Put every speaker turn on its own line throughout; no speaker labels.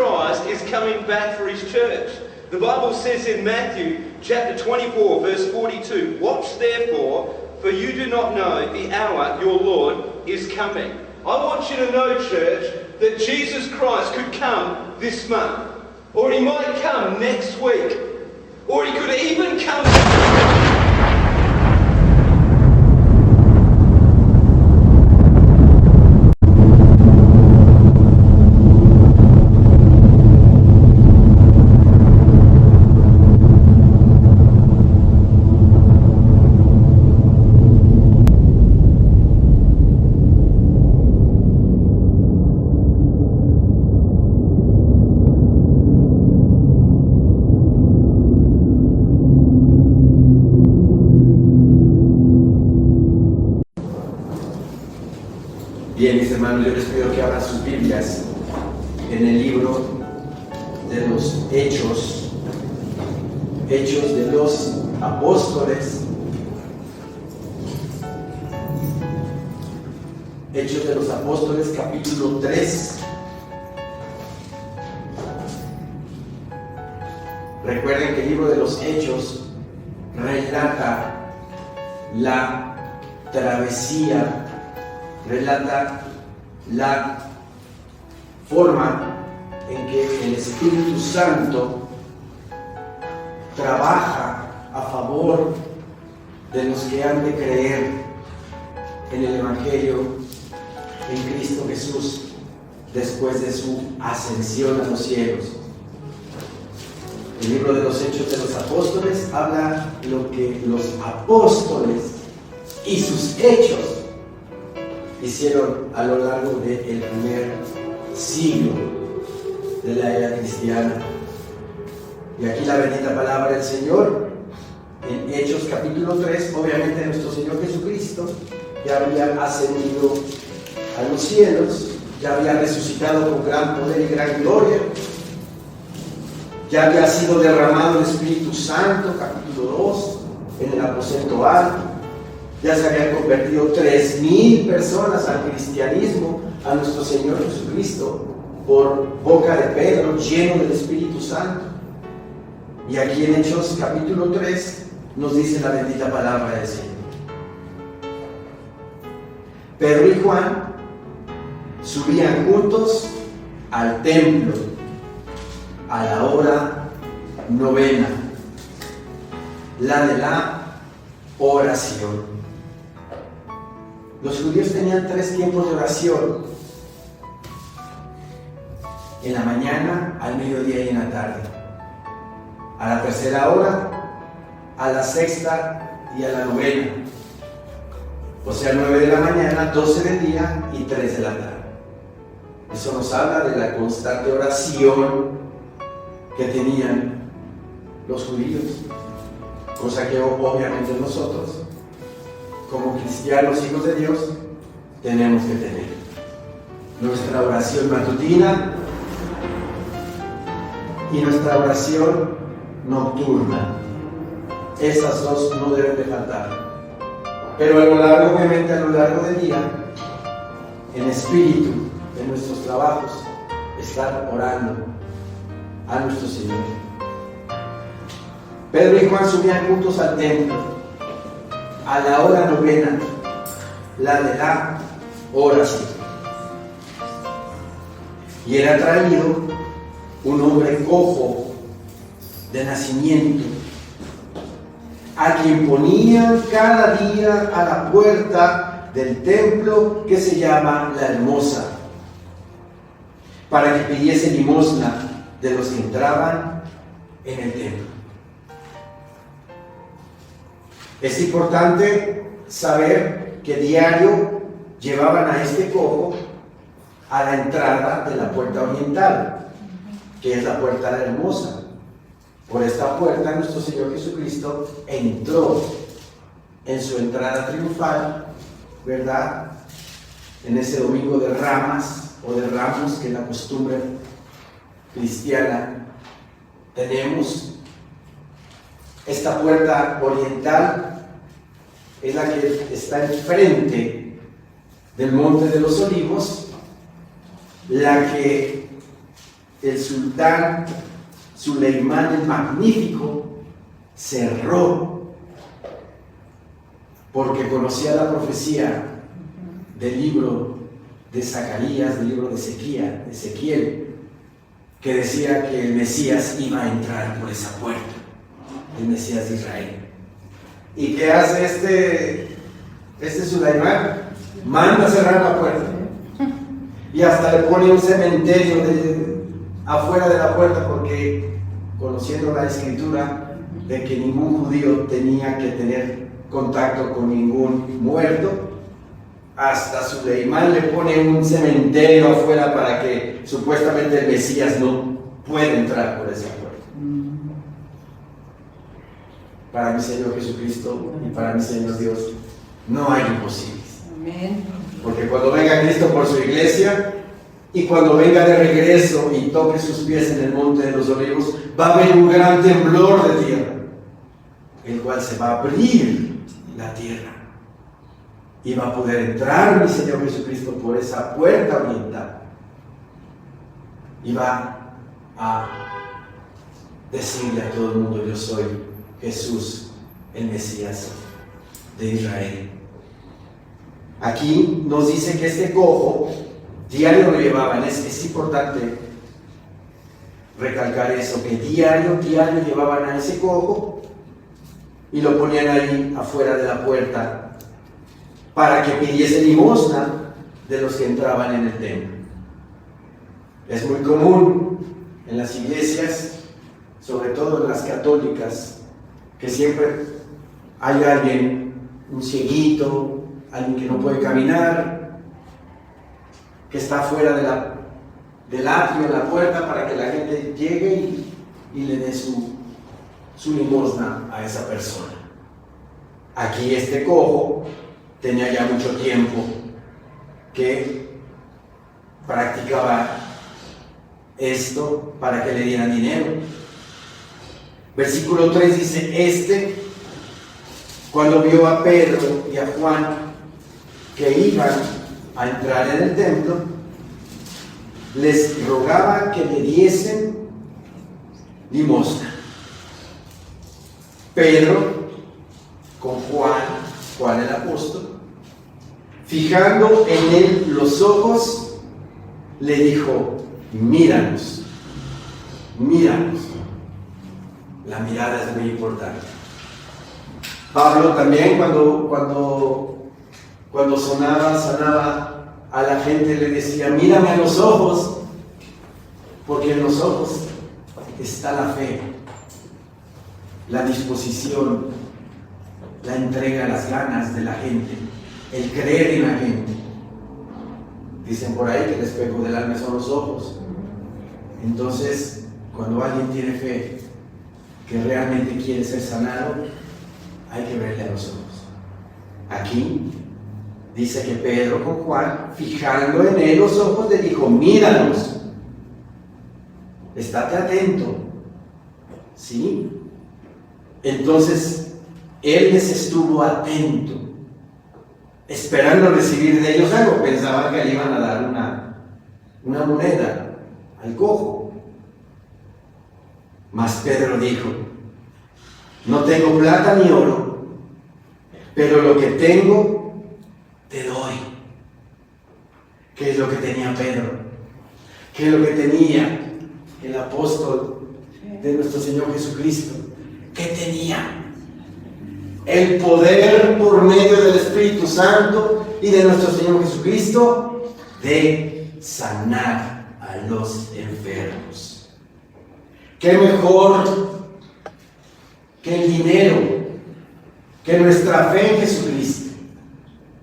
Christ is coming back for his church. The Bible says in Matthew chapter 24, verse 42, "Watch therefore, for you do not know the hour your Lord is coming." I want you to know, church, that Jesus Christ could come this month, or he might come next week, or he could even come.
Bien, mis hermanos, yo les pido que abran sus Biblias en el libro de los Hechos de los Apóstoles. Hechos de los Apóstoles, capítulo 3. Recuerden que el libro de los Hechos relata la travesía, relata la forma en que el Espíritu Santo trabaja a favor de los que han de creer en el Evangelio en Cristo Jesús después de su ascensión a los cielos. El libro de los Hechos de los Apóstoles habla lo que los apóstoles y sus hechos hicieron a lo largo del primer siglo de la era cristiana. Y aquí la bendita palabra del Señor, en Hechos capítulo 3, obviamente nuestro Señor Jesucristo ya había ascendido a los cielos, ya había resucitado con gran poder y gran gloria, ya había sido derramado el Espíritu Santo, capítulo 2, en el aposento alto. Ya se habían convertido 3,000 personas al cristianismo, a nuestro Señor Jesucristo, por boca de Pedro, lleno del Espíritu Santo. Y aquí en Hechos capítulo 3 nos dice la bendita palabra del Señor. Pedro y Juan subían juntos al templo a la hora novena, la de la oración. Los judíos tenían 3 tiempos de oración: en la mañana, al mediodía y en la tarde, a la tercera hora, a la sexta y a la novena, o sea, 9 de la mañana, 12 del día y 3 de la tarde. Eso nos habla de la constante oración que tenían los judíos, cosa que obviamente nosotros, como cristianos, hijos de Dios, tenemos que tener. Nuestra oración matutina y nuestra oración nocturna. Esas dos no deben de faltar. Pero obviamente a lo largo del día, en espíritu, en nuestros trabajos, estar orando a nuestro Señor. Pedro y Juan subían juntos al templo a la hora novena, la de la oración. Y era traído un hombre cojo de nacimiento, a quien ponían cada día a la puerta del templo que se llama La Hermosa, para que pidiese limosna de los que entraban en el templo. Es importante saber que diario llevaban a este cojo a la entrada de la puerta oriental, que es la puerta de la Hermosa. Por esta puerta nuestro Señor Jesucristo entró en su entrada triunfal, ¿verdad? En ese domingo de Ramas o de Ramos, que es la costumbre cristiana. Tenemos esta puerta oriental, es la que está enfrente del Monte de los Olivos, la que el sultán Suleimán el Magnífico cerró, porque conocía la profecía del libro de Zacarías, del libro de Ezequiel, que decía que el Mesías iba a entrar por esa puerta, el Mesías de Israel. ¿Y qué hace este Suleimán? Manda cerrar la puerta y hasta le pone un cementerio afuera de la puerta, porque conociendo la escritura de que ningún judío tenía que tener contacto con ningún muerto, hasta Suleimán le pone un cementerio afuera para que supuestamente el Mesías no pueda entrar por esa puerta. Para mi Señor Jesucristo y para mi Señor Dios no hay imposibles.
Amén.
Porque cuando venga Cristo por su iglesia y cuando venga de regreso y toque sus pies en el monte de los olivos, va a haber un gran temblor de tierra, el cual se va a abrir la tierra y va a poder entrar mi Señor Jesucristo por esa puerta oriental y va a decirle a todo el mundo: yo soy Jesús, el Mesías de Israel. Aquí nos dice que este cojo diario lo llevaban. Es importante recalcar eso, que diario llevaban a ese cojo y lo ponían ahí afuera de la puerta para que pidiese limosna de los que entraban en el templo. Es muy común en las iglesias, sobre todo en las católicas, que siempre hay alguien, un cieguito, alguien que no puede caminar, que está fuera del atrio, de la puerta, para que la gente llegue y le dé su limosna a esa persona. Aquí este cojo tenía ya mucho tiempo que practicaba esto para que le dieran dinero. Versículo 3 dice: cuando vio a Pedro y a Juan que iban a entrar en el templo, les rogaba que le diesen limosna. Pedro, con Juan el apóstol, fijando en él los ojos, le dijo: míranos, míranos. La mirada es muy importante. Pablo también cuando sanaba a la gente le decía: mírame a los ojos, porque en los ojos está la fe, la disposición, la entrega, las ganas de la gente, el creer en la gente. Dicen por ahí que el espejo del alma son los ojos. Entonces, cuando alguien tiene fe, que realmente quiere ser sanado, hay que verle a los ojos. Aquí dice que Pedro con Juan, fijando en él los ojos, le dijo: míranos, estate atento. ¿Sí? Entonces él les estuvo atento, esperando recibir de ellos algo. Pensaban que le iban a dar una moneda al cojo. Mas Pedro dijo: no tengo plata ni oro, pero lo que tengo te doy. ¿Qué es lo que tenía Pedro? ¿Qué es lo que tenía el apóstol de nuestro Señor Jesucristo? ¿Qué tenía? El poder por medio del Espíritu Santo y de nuestro Señor Jesucristo de sanar a los enfermos. ¿Qué mejor que el dinero, que nuestra fe en Jesucristo?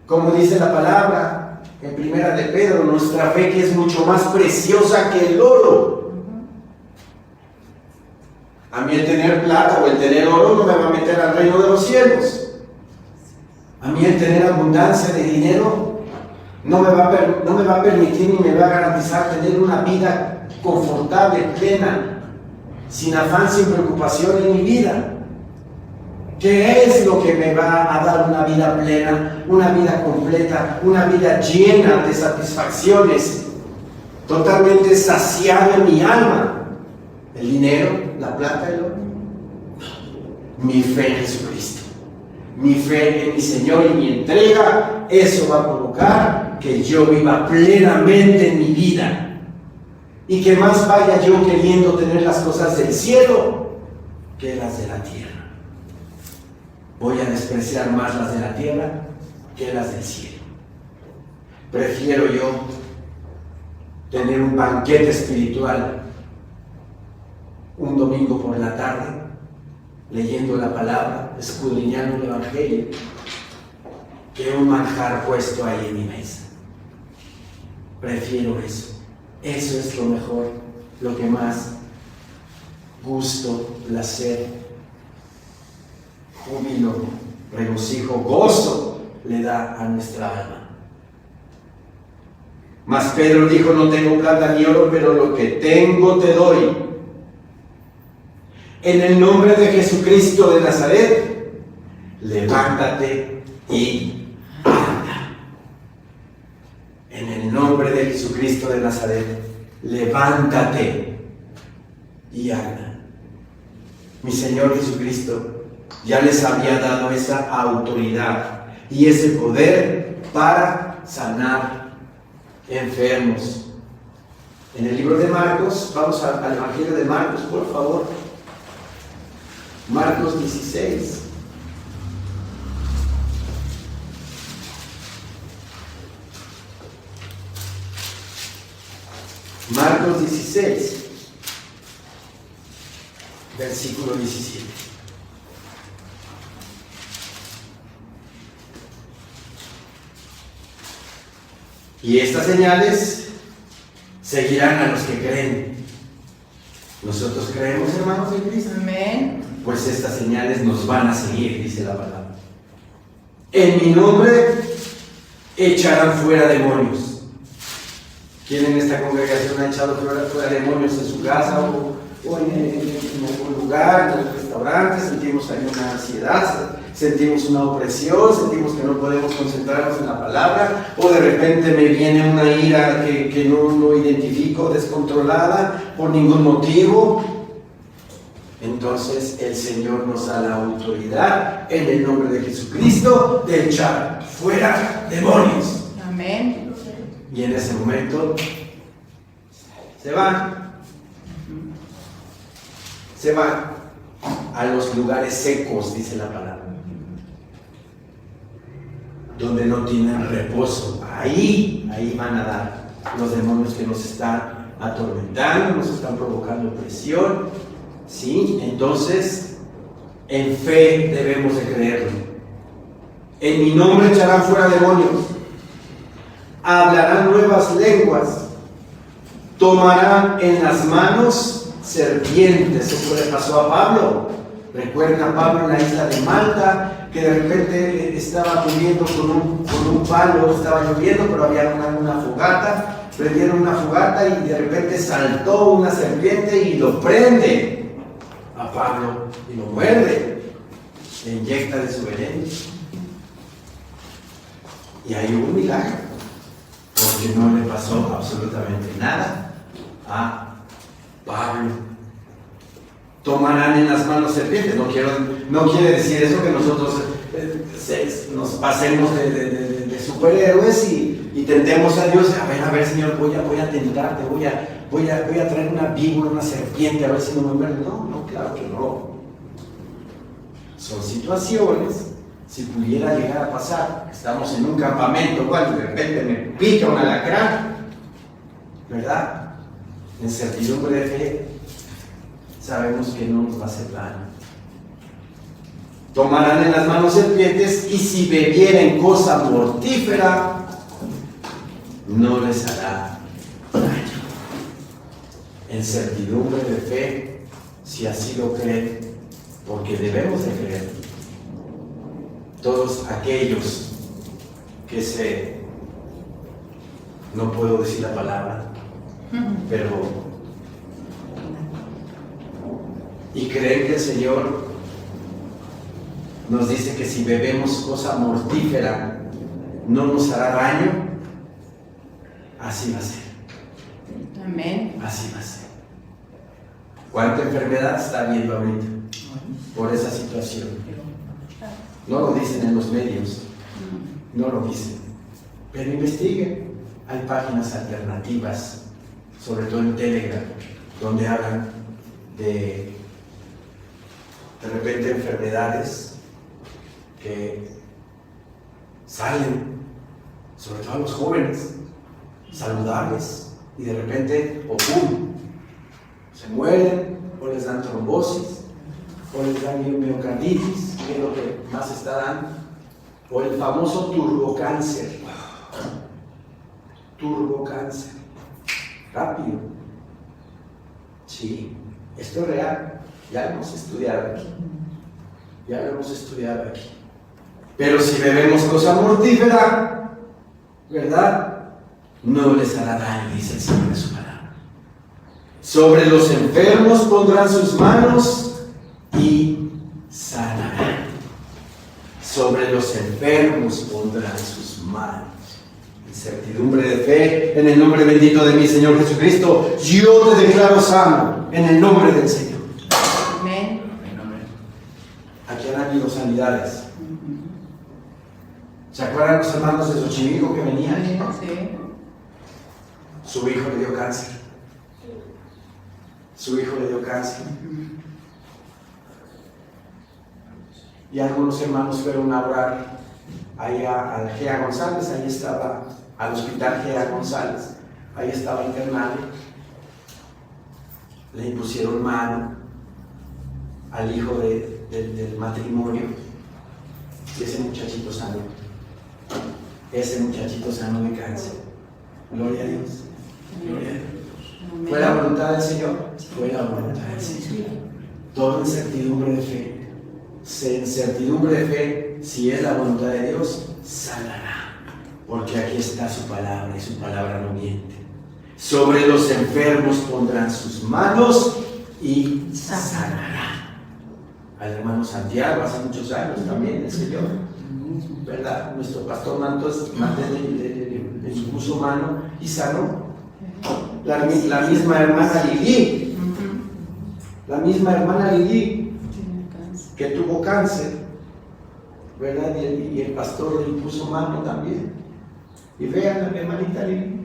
Como dice la palabra en Primera de Pedro, nuestra fe, que es mucho más preciosa que el oro. A mí el tener plata o el tener oro no me va a meter al reino de los cielos. A mí el tener abundancia de dinero no me va a permitir ni me va a garantizar tener una vida confortable, plena, sin afán, sin preocupación en mi vida. ¿Qué es lo que me va a dar una vida plena, una vida completa, una vida llena de satisfacciones? totalmente saciado en mi alma. El dinero, la plata, el oro. Mi fe en Jesucristo, mi fe en mi Señor y mi entrega, eso va a provocar que yo viva plenamente en mi vida y que más vaya yo queriendo tener las cosas del cielo que las de la tierra. Voy a despreciar más las de la tierra que las del cielo. Prefiero yo tener un banquete espiritual un domingo por la tarde, leyendo la palabra, escudriñando el Evangelio, que un manjar puesto ahí en mi mesa. Prefiero eso. Eso es lo mejor, lo que más gusto, placer, júbilo, regocijo, gozo le da a nuestra alma. Mas Pedro dijo: no tengo plata ni oro, pero lo que tengo te doy. En el nombre de Jesucristo de Nazaret, levántate y anda. En el nombre de Jesucristo de Nazaret, levántate y anda. Mi Señor Jesucristo ya les había dado esa autoridad y ese poder para sanar enfermos. En el libro de Marcos, vamos al Evangelio de Marcos, por favor. Marcos 16. Marcos 16, versículo 17. Y estas señales seguirán a los que creen. ¿Nosotros creemos, hermanos de Cristo?
Amén.
Pues estas señales nos van a seguir, dice la palabra. En mi nombre echarán fuera demonios. ¿Quién en esta congregación ha echado fuera demonios en su casa o en algún lugar, en el restaurante? Sentimos ahí una ansiedad, sentimos una opresión, sentimos que no podemos concentrarnos en la palabra, o de repente me viene una ira que no identifico, descontrolada por ningún motivo. Entonces el Señor nos da la autoridad en el nombre de Jesucristo de echar fuera demonios.
Amén.
Y en ese momento se van a los lugares secos, dice la palabra, donde no tienen reposo. Ahí van a dar los demonios que nos están atormentando, nos están provocando presión. ¿Sí? Entonces, en fe debemos de creerlo. En mi nombre echarán fuera demonios, hablarán nuevas lenguas, tomarán en las manos serpientes. Eso le pasó a Pablo. Recuerden a Pablo en la isla de Malta, que de repente estaba viviendo con un palo, estaba lloviendo, pero había una fogata. Prendieron una fogata y de repente saltó una serpiente y lo prende a Pablo y lo muerde, le inyecta de su veneno. Y hay un milagro, porque no le pasó absolutamente nada a Pablo. Tomarán en las manos serpientes. No quiere decir eso que nosotros nos pasemos de superhéroes y tentemos a Dios. A ver, Señor, voy a tentarte, voy a traer una víbora, una serpiente, a ver si no me muerde. No, claro que no. Son situaciones, si pudiera llegar a pasar, estamos en un campamento, y de repente me pica un alacrán, ¿verdad? En certidumbre de fe, sabemos que no nos va a hacer daño. Tomarán en las manos serpientes, y si bebieren cosa mortífera, no les hará daño. En certidumbre de fe, si así lo creen, porque debemos de creer. Todos aquellos que no puedo decir la palabra, pero y creen que el Señor nos dice que si bebemos cosa mortífera no nos hará daño, así va a ser.
Amén.
Así va a ser. ¿Cuánta enfermedad está habiendo ahorita por esa situación? No lo dicen en los medios, no lo dicen. Pero investiguen. Hay páginas alternativas, sobre todo en Telegram, donde hablan de repente enfermedades que salen, sobre todo a los jóvenes, saludables, y de repente, o ¡pum!, se mueren, o les dan trombosis, o les dan miocarditis, que es lo que más está dando, o el famoso turbocáncer. Turbocáncer. Rápido. Sí, esto es real. Ya lo hemos estudiado aquí. Ya lo hemos estudiado aquí. Pero si bebemos cosa mortífera, ¿verdad? No les hará daño, dice el Señor de su palabra. Sobre los enfermos pondrán sus manos y sanarán. Sobre los enfermos pondrán sus manos. Certidumbre de fe, en el nombre bendito de mi Señor Jesucristo, yo te declaro sano, en el nombre del Señor.
Amén.
Aquí han habido sanidades. ¿Se acuerdan los hermanos de Xochimilco que venían?
Sí.
Su hijo le dio cáncer. Su hijo le dio cáncer. Y algunos hermanos fueron a orar ahí al Gea González, ahí estaba, al hospital Gea González, ahí estaba internado. Le impusieron mano al hijo del matrimonio, y ese muchachito sanó. Ese muchachito sanó de cáncer. Gloria a Dios. Gloria a Dios. ¿Fue la voluntad del Señor? Fue la voluntad del Señor. Todo en certidumbre de fe. En certidumbre de fe, si es la voluntad de Dios, sanará. Porque aquí está su palabra, y su palabra no miente. Sobre los enfermos pondrán sus manos y sanará. Al hermano Santiago, hace muchos años también, el Señor, ¿verdad? Nuestro pastor Mantos le puso mano y sanó. La misma hermana Lili, que tuvo cáncer, ¿verdad? Y el pastor le impuso mano también. Y vean a mi hermanita Lili,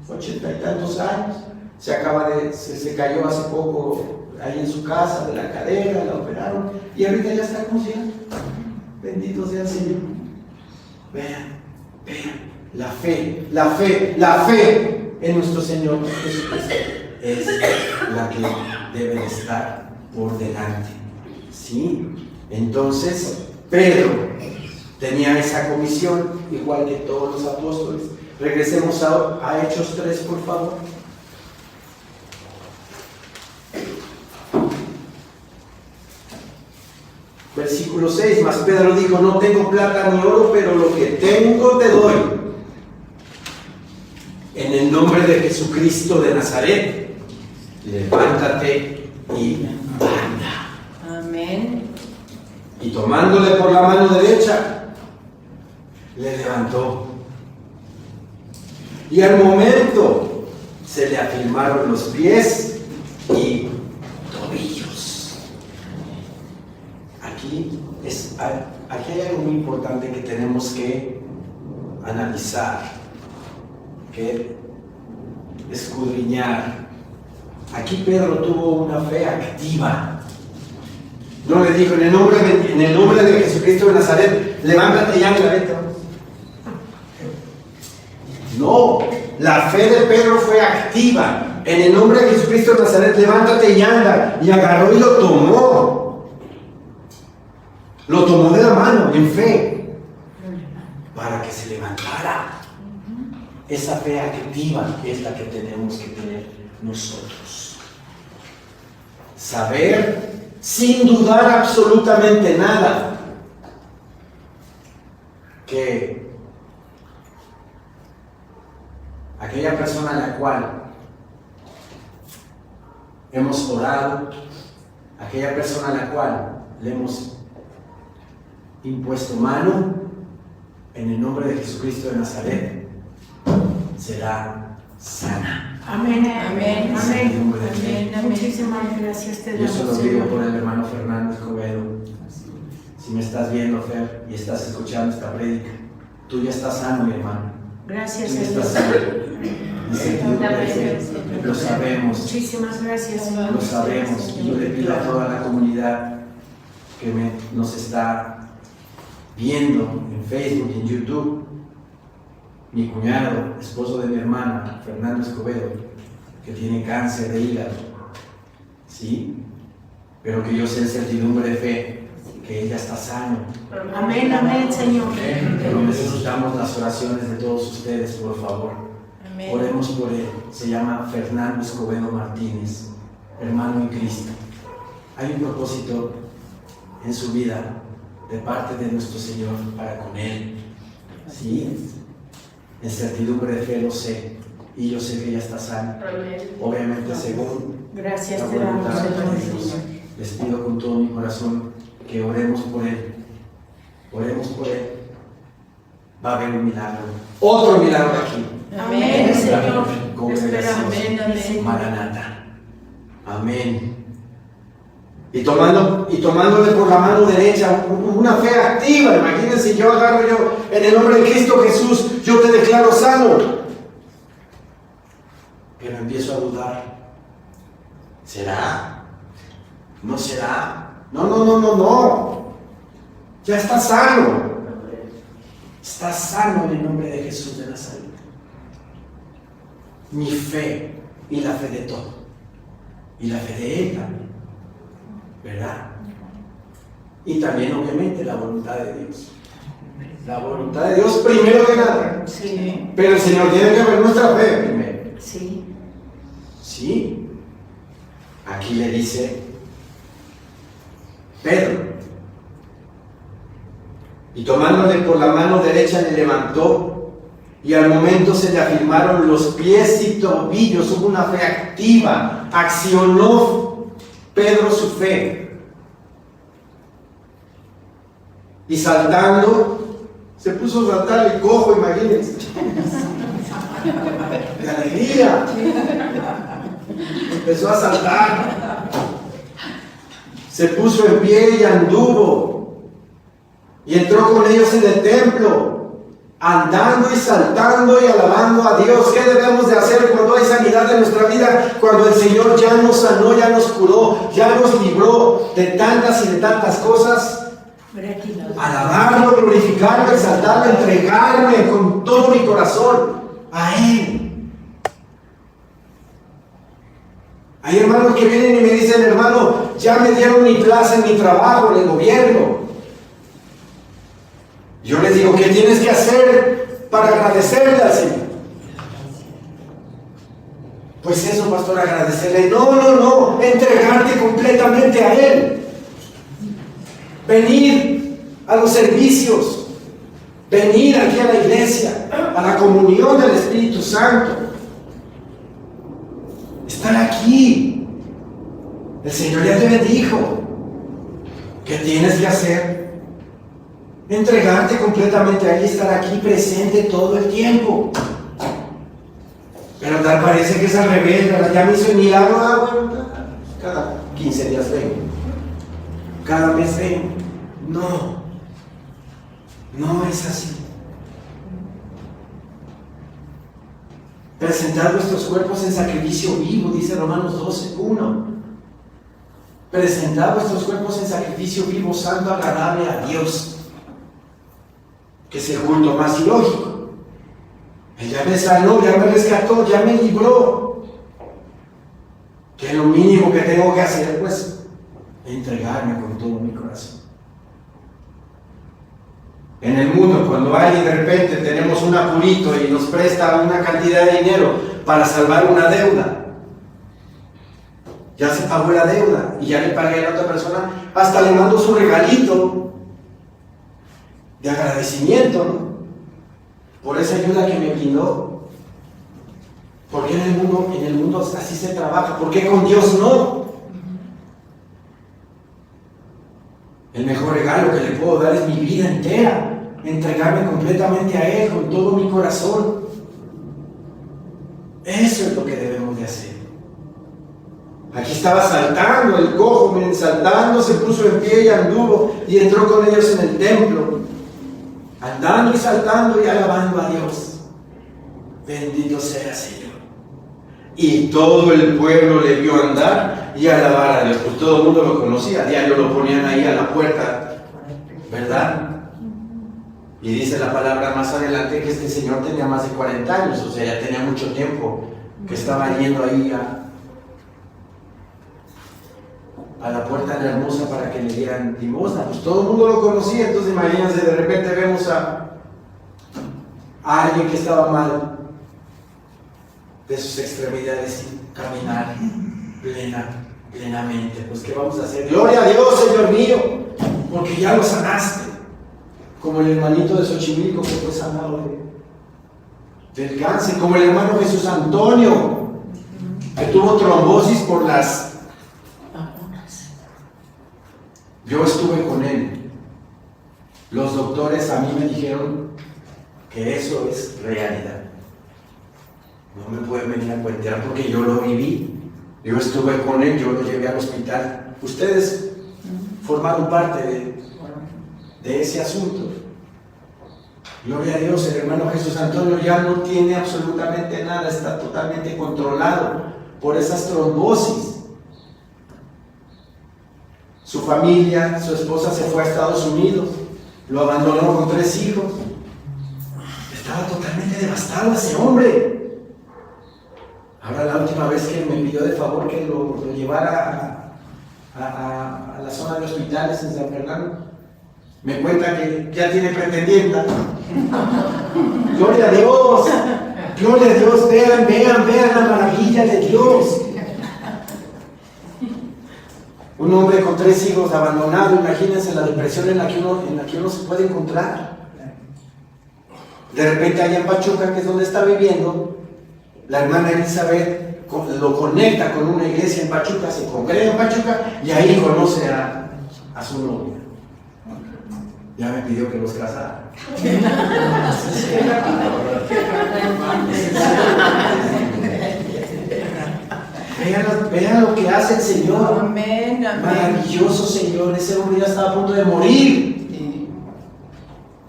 80 y tantos años, se cayó hace poco ahí en su casa de la cadera, la operaron, y ahorita ya está consciente. Bendito sea el Señor. Vean, la fe en nuestro Señor Jesucristo es la que debe de estar por delante. ¿Sí? Entonces, Pedro tenía esa comisión, igual que todos los apóstoles. Regresemos a Hechos 3, por favor. Versículo 6, mas Pedro dijo: no tengo plata ni oro, pero lo que tengo te doy. En el nombre de Jesucristo de Nazaret, levántate y anda.
Amén.
Y tomándole por la mano derecha, le levantó. Y al momento se le afirmaron los pies y tobillos. Aquí hay algo muy importante que tenemos que analizar, que escudriñar. Aquí Pedro tuvo una fe activa. No le dijo: en el nombre de Jesucristo de Nazaret, levántate y anda, vete. No, la fe de Pedro fue activa. En el nombre de Jesucristo de Nazaret, levántate y anda. Y agarró y lo tomó. Lo tomó de la mano, en fe, para que se levantara. Esa fe activa es la que tenemos que tener nosotros. Saber sin dudar absolutamente nada que aquella persona a la cual hemos orado, aquella persona a la cual le hemos impuesto mano, en el nombre de Jesucristo de Nazaret, será sana.
Amén, amén, amén,
Amén.
amén. Muchísimas gracias te
Yo
damos,
solo digo
Señor.
por el hermano Fernando Escobedo. Si me estás viendo, Fer, y estás escuchando esta prédica, tú ya estás sano, mi hermano.
Gracias,
Tú ya
Señor.
estás sano. En sentido de fe, lo sabemos,
Muchísimas gracias, Señor.
lo sabemos. Y yo le pido a toda la comunidad que nos está viendo en Facebook y en YouTube, mi cuñado, esposo de mi hermana, Fernando Escobedo, que tiene cáncer de hígado, ¿sí? Pero que yo sé en certidumbre de fe que ella está sano.
Amén, amén, Señor.
Pero necesitamos las oraciones de todos ustedes, por favor. Oremos por él. Se llama Fernando Escobedo Martínez, hermano en Cristo. Hay un propósito en su vida de parte de nuestro Señor para con él, ¿sí? En certidumbre de fe lo sé, y yo sé que ella está sana. Obviamente según
Gracias
la
te damos,
voluntad de
Señor.
Dios. Les pido con todo mi corazón que oremos por él. Oremos por él. Va a haber un milagro. Otro milagro aquí.
Amén, Señor.
Congregación
Amén, amén.
Maranata. Amén. Y tomándole por la mano derecha, una fe activa. Imagínense, yo agarro en el nombre de Cristo Jesús, yo te declaro sano. Pero empiezo a dudar. ¿Será? ¿No será? No. Ya está sano. Está sano en el nombre de Jesús de Nazaret. Mi fe y la fe de todo. Y la fe de él también. ¿Verdad? Y también obviamente la voluntad de Dios. La voluntad de Dios primero que nada.
Sí,
Pero el Señor tiene que ver nuestra fe primero.
sí.
Sí. Aquí le dice Pedro. Y tomándole por la mano derecha le levantó, y al momento se le afirmaron los pies y tobillos. Hubo una fe activa. Accionó Pedro su fe. Y saltando, se puso a saltar el cojo, imagínense. De alegría. Empezó a saltar. Se puso en pie y anduvo. Y entró con ellos en el templo, andando y saltando y alabando a Dios. ¿Qué debemos de hacer cuando hay sanidad en nuestra vida? Cuando el Señor ya nos sanó, ya nos curó, ya nos libró de tantas y de tantas cosas. Alabarlo, glorificarlo, exaltarlo, entregarme con todo mi corazón a Él. Hay hermanos que vienen y me dicen: hermano, ya me dieron mi plaza en mi trabajo, en el gobierno. Yo les digo: ¿qué tienes que hacer para agradecerle al Señor? Pues eso, pastor, agradecerle. No, entregarte completamente a Él. Venir a los servicios, venir aquí a la iglesia, a la comunión del Espíritu Santo, estar aquí. El Señor ya te bendijo. ¿Qué tienes que hacer? Entregarte completamente a Él y estar aquí presente todo el tiempo. Pero tal parece que es al revés, ¿verdad? Ya me hizo el milagro. Bueno, cada 15 días vengo, cada mes vengo. No es así. Presentar vuestros cuerpos en sacrificio vivo, dice Romanos 12:1. Presentar vuestros cuerpos en sacrificio vivo, santo, agradable a Dios. Que es el culto más ilógico. Él ya me sanó, ya me rescató, ya me libró. Que lo mínimo que tengo que hacer, pues, entregarme con todo mi corazón. En el mundo, cuando alguien de repente tenemos un apurito y nos presta una cantidad de dinero para salvar una deuda, ya se pagó la deuda y ya le pagué a la otra persona, hasta le mando su regalito de agradecimiento, ¿no? Por esa ayuda que me brindó. ¿Por qué en el mundo así se trabaja? ¿Por qué con Dios no? El mejor regalo que le puedo dar es mi vida entera, entregarme completamente a Él con todo mi corazón. estaba saltando el cojo, miren, saltando, se puso en pie y anduvo y entró con ellos en el templo, andando y saltando y alabando a Dios. Bendito sea el Señor. Y todo el pueblo le vio andar y alabar a Dios. Pues todo el mundo lo conocía, a diario lo ponían ahí a la puerta, ¿verdad? Y dice la palabra más adelante que este señor tenía más de 40 años, o sea, ya tenía mucho tiempo que estaba yendo ahí a la puerta de la hermosa para que le dieran limosna. Pues todo el mundo lo conocía. Entonces imagínense, de repente vemos a alguien que estaba mal de sus extremidades y caminar plenamente. Pues ¿qué vamos a hacer? Gloria a Dios, Señor mío, porque ya lo sanaste. Como el hermanito de Xochimilco que fue sanado del cáncer, como el hermano Jesús Antonio, que tuvo trombosis por las... Yo estuve con él. Los doctores a mí me dijeron que eso es realidad. No me pueden venir a cuentear porque yo lo viví. Yo estuve con él, yo lo llevé al hospital. Ustedes formaron parte de ese asunto. Gloria a Dios, el hermano Jesús Antonio ya no tiene absolutamente nada, está totalmente controlado por esas trombosis. Su familia, su esposa se fue a Estados Unidos, lo abandonó con 3 hijos. Estaba totalmente devastado ese hombre. Ahora la última vez que me pidió de favor que lo llevara a la zona de hospitales en San Fernando, me cuenta que ya tiene pretendienta. Gloria a Dios, gloria a Dios, vean la maravilla de Dios. Un hombre con 3 hijos abandonado, imagínense la depresión en la que uno se puede encontrar. De repente allá en Pachuca, que es donde está viviendo, la hermana Elizabeth lo conecta con una iglesia en Pachuca, se congrega en Pachuca y ahí conoce a su novia. Ya me pidió que los casara. Vean lo que hace el Señor.
Amén, amén.
Maravilloso, Señor. Ese hombre ya estaba a punto de morir.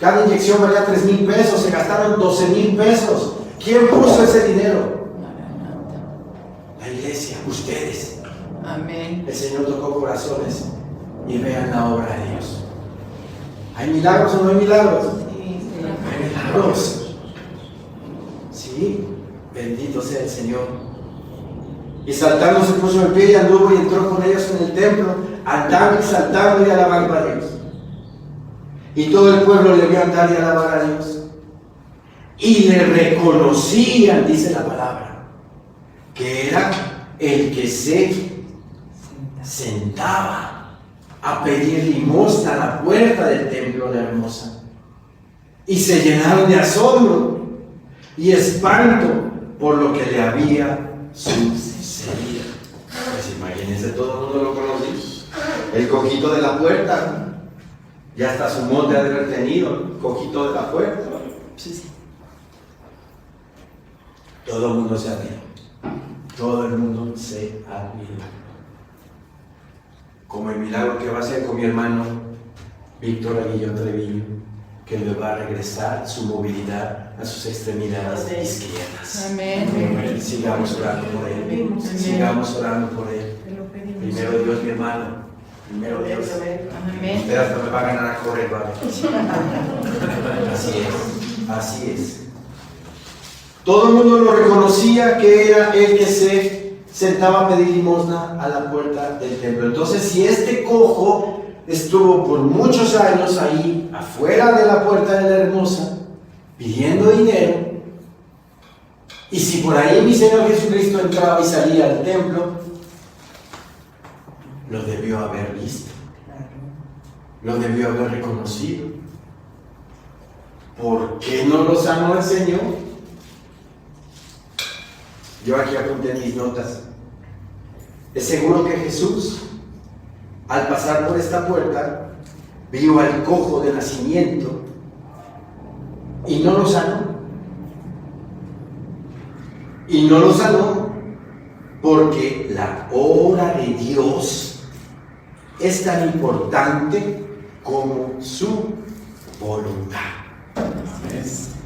Cada inyección valía 3,000 pesos. Se gastaron 12,000 pesos. ¿Quién puso ese dinero? La iglesia, ustedes.
Amén.
El Señor tocó corazones. Y vean la obra de Dios. ¿Hay milagros o no hay milagros? Hay milagros. Sí, bendito sea el Señor. Y saltando se puso en pie y anduvo y entró con ellos en el templo, andando y saltando y alabando a Dios. Y todo el pueblo le vio andar y alabar a Dios. Y le reconocían, dice la palabra, que era el que se sentaba a pedir limosna a la puerta del templo de la hermosa. Y se llenaron de asombro y espanto por lo que le había sucedido. Pues imagínense, todo el mundo lo conocía. El cojito de la puerta, ya hasta su monte ha de haber tenido, el cojito de la puerta. Sí. Todo el mundo se admiró. Todo el mundo se admiró. Como el milagro que va a hacer con mi hermano Víctor Aguillón Treviño, que le va a regresar su movilidad a sus extremidades izquierdas.
Amén.
Sigamos orando por él. Sigamos orando por él. Primero Dios, mi hermano. Primero Dios.
Amén.
Usted hasta me va a ganar a correr, ¿vale? Así es. Así es. Todo el mundo lo reconocía que era el que se sentaba a pedir limosna a la puerta del templo. Entonces, si este cojo estuvo por muchos años ahí, afuera de la puerta de la hermosa, pidiendo dinero, y si por ahí mi Señor Jesucristo entraba y salía al templo, lo debió haber visto, lo debió haber reconocido. ¿Por qué no lo sanó el Señor? Yo aquí apunté en mis notas. Es seguro que Jesús, al pasar por esta puerta, vio al cojo de nacimiento y no lo sanó. Y no lo sanó porque la obra de Dios es tan importante como su voluntad.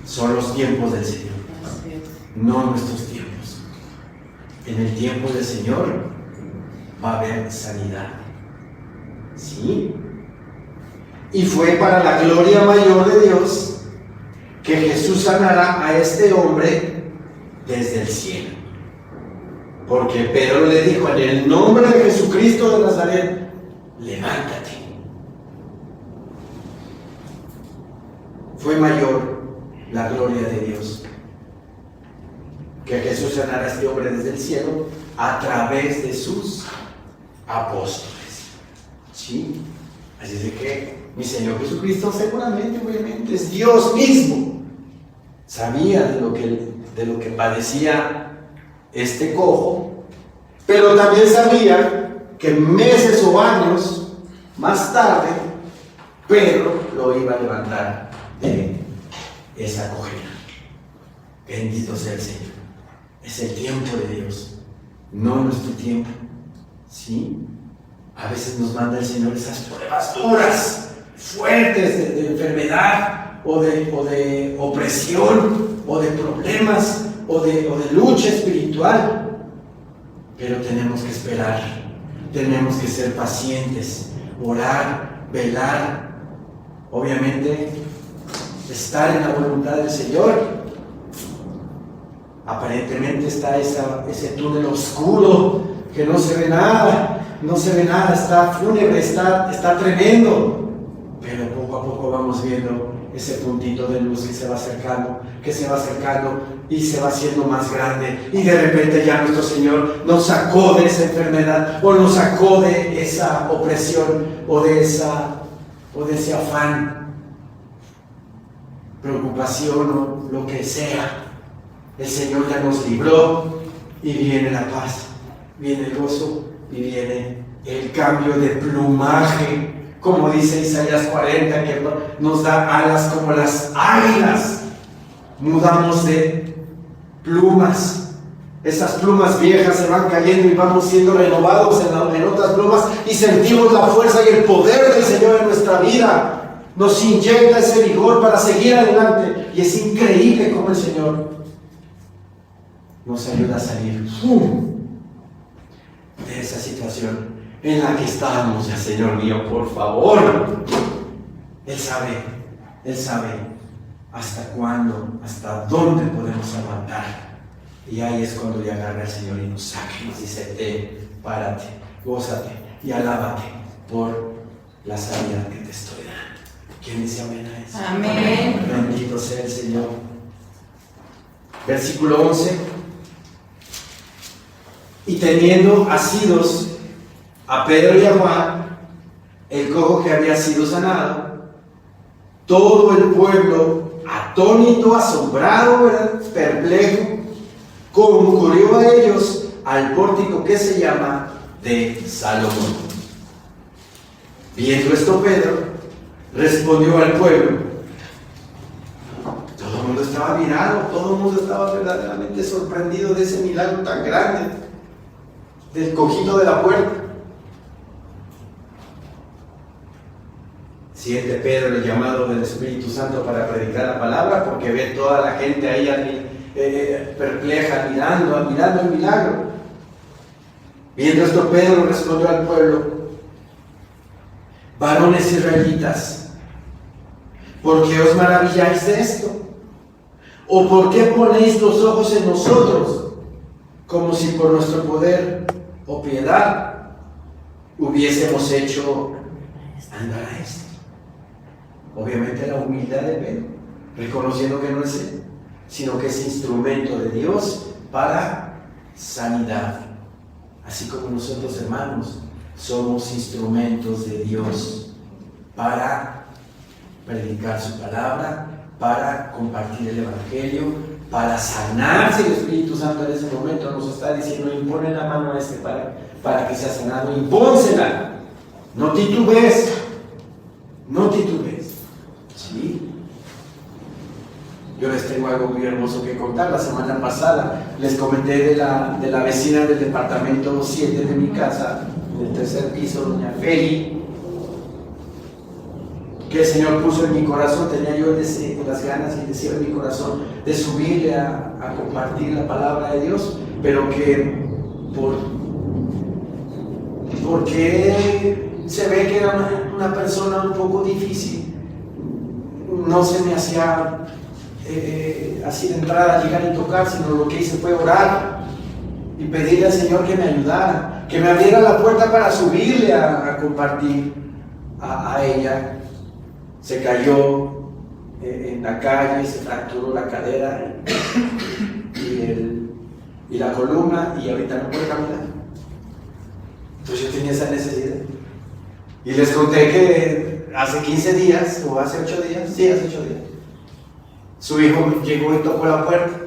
Son los tiempos del Señor,
Así es.
no nuestros tiempos. En el tiempo del Señor va a haber sanidad. ¿Sí? Y fue para la gloria mayor de Dios que Jesús sanará a este hombre desde el cielo. Porque Pedro le dijo: en el nombre de Jesucristo de Nazaret, levántate. Fue mayor la gloria de Dios que Jesús sanara a este hombre desde el cielo a través de sus apóstoles. ¿Sí? Así de que mi Señor Jesucristo seguramente, obviamente, es Dios mismo. Sabía de lo que padecía este cojo, pero también sabía que meses o años más tarde Pedro lo iba a levantar de esa cojera. Bendito sea el Señor. Es el tiempo de Dios, no nuestro tiempo. ¿Sí? A veces nos manda el Señor esas pruebas duras, fuertes de enfermedad o de opresión o de problemas o de lucha espiritual. Pero tenemos que esperar, tenemos que ser pacientes, orar, velar, obviamente estar en la voluntad del Señor. Aparentemente está ese túnel oscuro que no se ve nada, está fúnebre, está tremendo, pero poco a poco vamos viendo ese puntito de luz que se va acercando y se va haciendo más grande, y de repente ya nuestro Señor nos sacó de esa enfermedad, o nos sacó de esa opresión, o de ese afán, preocupación o lo que sea. El Señor ya nos libró y viene la paz, viene el gozo y viene el cambio de plumaje, como dice Isaías 40, que nos da alas como las águilas. Mudamos de plumas, esas plumas viejas se van cayendo y vamos siendo renovados en otras plumas, y sentimos la fuerza y el poder del Señor en nuestra vida. Nos inyecta ese vigor para seguir adelante, y es increíble cómo el Señor nos ayuda a salir de esa situación en la que estábamos. Ya, Señor mío, por favor. Él sabe hasta cuándo, hasta dónde podemos aguantar. Y ahí es cuando le agarra el Señor y nos saca y nos dice: párate, gózate y alábate por la sanidad que te estoy dando. ¿Quién dice amén a eso?
Amén.
Bendito sea el Señor. Versículo 11. Y teniendo asidos a Pedro y a Juan, el cojo que había sido sanado, todo el pueblo, atónito, asombrado, ¿verdad?, perplejo, concurrió a ellos al pórtico que se llama de Salomón. Viendo esto, Pedro respondió al pueblo. Todo el mundo estaba mirado, todo el mundo estaba verdaderamente sorprendido de ese milagro tan grande, del cojito de la puerta. Siente Pedro el llamado del Espíritu Santo para predicar la palabra, porque ve toda la gente ahí perpleja, mirando el milagro. Viendo esto, Pedro respondió al pueblo: varones israelitas, ¿por qué os maravilláis de esto? ¿O por qué ponéis los ojos en nosotros, como si por nuestro poder o piedad hubiésemos hecho andar a esto? Obviamente la humildad de Pedro, reconociendo que no es él, sino que es instrumento de Dios para sanidad. Así como nosotros, hermanos, somos instrumentos de Dios para predicar su palabra, para compartir el Evangelio, para sanar. Si el Espíritu Santo en ese momento nos está diciendo: impone la mano a este para que sea sanado, impónsela, no titubees, ¿sí? Yo le tengo algo muy hermoso que contar. La semana pasada les comenté de la vecina del departamento 7 de mi casa, en el tercer piso, doña Feli, que el Señor puso en mi corazón. Tenía yo las ganas y el deseo en mi corazón de subirle a compartir la palabra de Dios, pero que porque se ve que era una persona un poco difícil, no se me hacía así de entrada llegar y tocar, sino lo que hice fue orar y pedirle al Señor que me ayudara, que me abriera la puerta para subirle a compartir a ella. Se cayó en la calle, se fracturó la cadera y la columna, y ahorita no puede caminar. Entonces yo tenía esa necesidad. Y les conté que hace 15 días, o hace 8 días, sí, hace 8 días, su hijo llegó y tocó la puerta,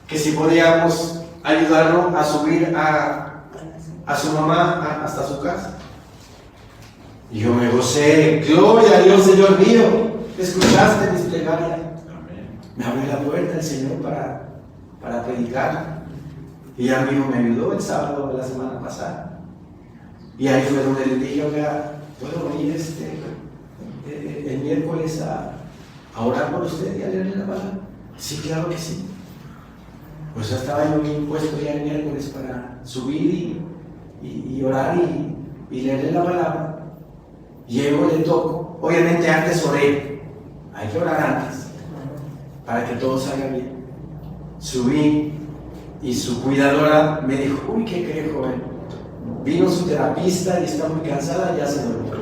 que si podíamos ayudarlo a subir a su mamá hasta su casa. Y yo me gocé. Gloria a Dios, Señor mío, escuchaste mis plegarias. Me abrió la puerta el Señor para predicar. Y ya mi hijo me ayudó el sábado de la semana pasada. Y ahí fue donde le dije: oiga, ¿puedo venir el miércoles a orar por usted y a leerle la palabra? Sí, claro que sí. Pues ya estaba yo bien puesto ya el miércoles para subir y orar y leerle la palabra. Llego, le toco. Obviamente antes oré. Hay que orar antes para que todo salga bien. Subí y su cuidadora me dijo: uy, ¿qué cree, joven? Vino su terapista y está muy cansada, ya se durmió.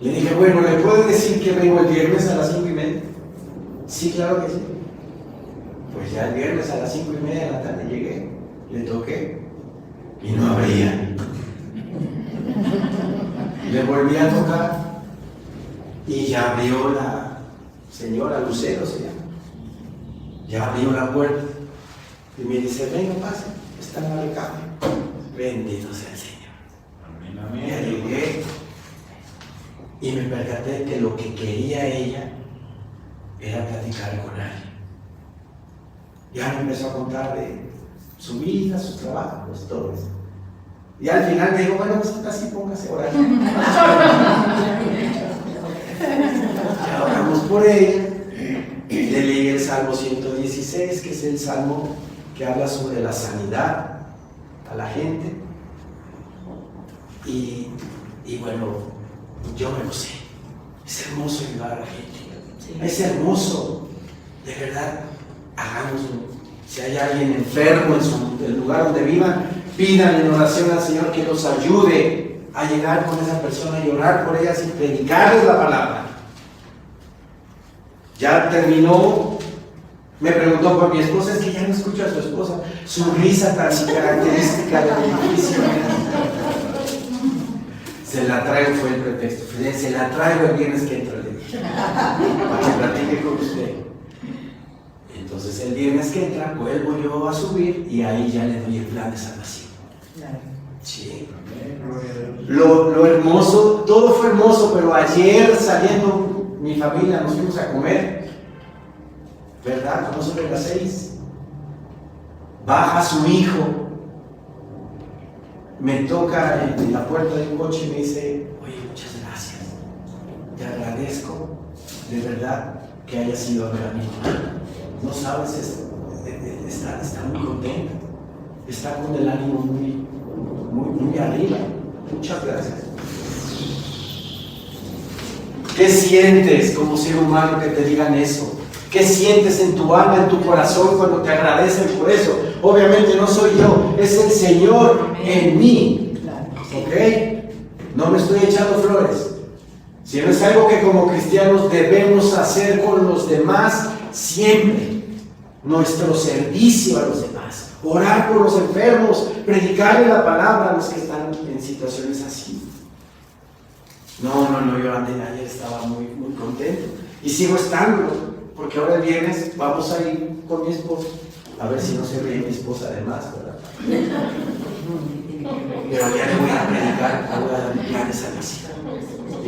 Le dije: bueno, ¿le puedo decir que vengo el viernes a las 5:30? Sí, claro que sí. Pues ya el viernes a las 5:30 de la tarde llegué, le toqué y no abría. Le volví a tocar y ya abrió la señora Lucero, se llama. Ya abrió la puerta y me dice: venga, pase, está en la recámara. Bendito sea el Señor. Amén, amén. Ya llegué y me percaté que lo que quería ella era platicar con alguien. Ya me empezó a contar de su vida, sus trabajos, todo eso. Y al final me dijo: bueno, pues así póngase a orar. Ya oramos por ella. Le leí el Salmo 116, que es el salmo que habla sobre la sanidad a la gente. Y bueno, yo me lo sé. Es hermoso ayudar a la gente. Es hermoso. De verdad, hagámoslo. Si hay alguien enfermo en el lugar donde vivan, pidan en oración al Señor que los ayude a llegar con esa persona y orar por ellas y predicarles la palabra. Ya terminó, me preguntó por mi esposa. Es que ya no escucho a su esposa, su risa tan característica del edificio. Se la traigo, fue el pretexto. Se la traigo el viernes que entra, le dije, para que platique con usted. Entonces el viernes que entra vuelvo yo a subir y ahí ya le doy el plan de salvación. Sí. Lo hermoso, todo fue hermoso, pero ayer saliendo mi familia nos fuimos a comer, ¿verdad? Como sobre las 6. Baja su hijo, me toca en la puerta del coche y me dice: oye, muchas gracias, te agradezco de verdad que hayas ido a ver a mi mamá. No sabes, está muy contenta, está con el ánimo muy arriba. Muchas gracias. ¿Qué sientes como ser humano que te digan eso? ¿Qué sientes en tu alma, en tu corazón cuando te agradecen por eso? Obviamente no soy yo, es el Señor en mí. ¿Ok? No me estoy echando flores. Si no es algo que como cristianos debemos hacer con los demás siempre. Nuestro servicio a los demás. Orar por los enfermos, predicarle la palabra a los que están en situaciones así. No, yo ayer estaba muy contento y sigo estando, porque ahora el viernes vamos a ir con mi esposa, a ver si no se ríe mi esposa además, ¿verdad? Pero ya le voy a predicar, voy a dar mi plan de salvación.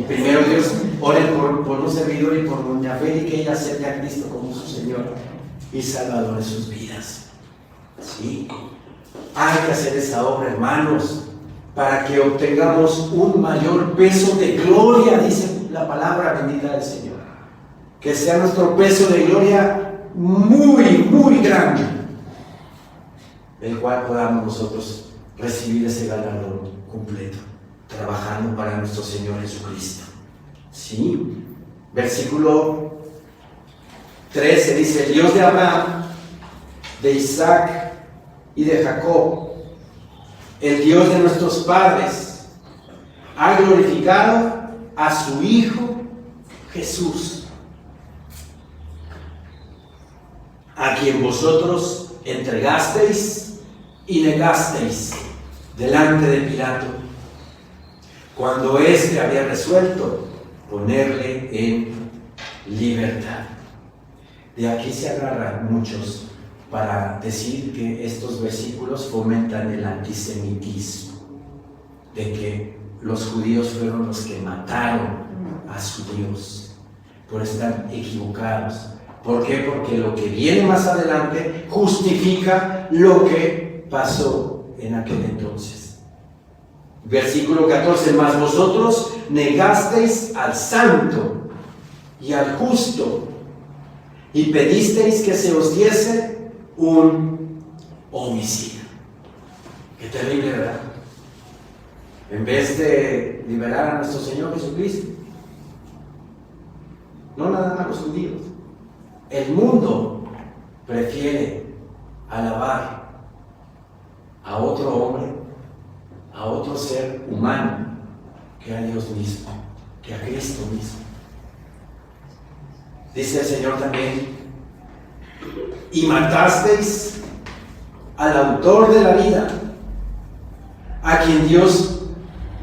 Y primero Dios, oren por un servidor y por doña Feli, que ella acepte a Cristo como su Señor y Salvador de sus vidas. Sí, hay que hacer esa obra, hermanos, para que obtengamos un mayor peso de gloria, dice la palabra bendita del Señor. Que sea nuestro peso de gloria muy, muy grande, el cual podamos nosotros recibir ese galardón completo, trabajando para nuestro Señor Jesucristo. Sí, versículo 13 dice: Dios de Abraham, de Isaac y de Jacob, el Dios de nuestros padres, ha glorificado a su Hijo Jesús, a quien vosotros entregasteis y negasteis delante de Pilato, cuando éste había resuelto ponerle en libertad. De aquí se agarran muchos para decir que estos versículos fomentan el antisemitismo, de que los judíos fueron los que mataron a su Dios, por estar equivocados. ¿Por qué? Porque lo que viene más adelante justifica lo que pasó en aquel entonces. Versículo 14: mas vosotros negasteis al santo y al justo, y pedisteis que se os diese un homicida. Qué terrible, ¿verdad? En vez de liberar a nuestro Señor Jesucristo, no nada más los judíos, el mundo prefiere alabar a otro hombre, a otro ser humano, que a Dios mismo, que a Cristo mismo. Dice el Señor también: y matasteis al autor de la vida, a quien Dios